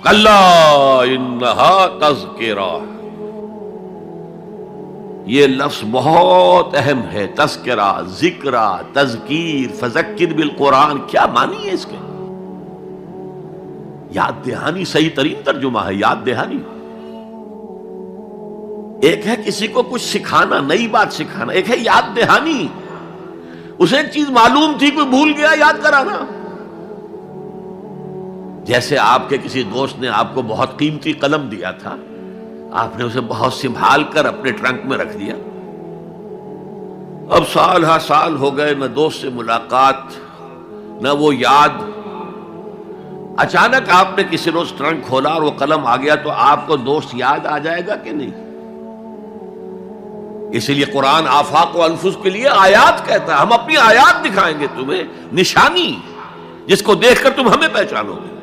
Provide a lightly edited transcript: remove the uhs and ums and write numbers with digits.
کلا انہا تذکرہ، یہ لفظ بہت اہم ہے، تذکرہ، ذکرہ، تذکیر، فذکر بالقرآن، کیا معنی ہے اس کے؟ یاد دہانی صحیح ترین ترجمہ ہے، یاد دہانی۔ ایک ہے کسی کو کچھ سکھانا، نئی بات سکھانا، ایک ہے یاد دہانی، اسے ایک چیز معلوم تھی کوئی بھول گیا، یاد کرانا۔ جیسے آپ کے کسی دوست نے آپ کو بہت قیمتی قلم دیا تھا، آپ نے اسے بہت سنبھال کر اپنے ٹرنک میں رکھ دیا، اب سال ہا سال ہو گئے، نہ دوست سے ملاقات، نہ وہ یاد، اچانک آپ نے کسی روز ٹرنک کھولا اور وہ قلم آ گیا، تو آپ کو دوست یاد آ جائے گا کہ نہیں؟ اسی لیے قرآن آفاق و انفس کے لیے آیات کہتا ہے، ہم اپنی آیات دکھائیں گے تمہیں، نشانی جس کو دیکھ کر تم ہمیں پہچانو گے۔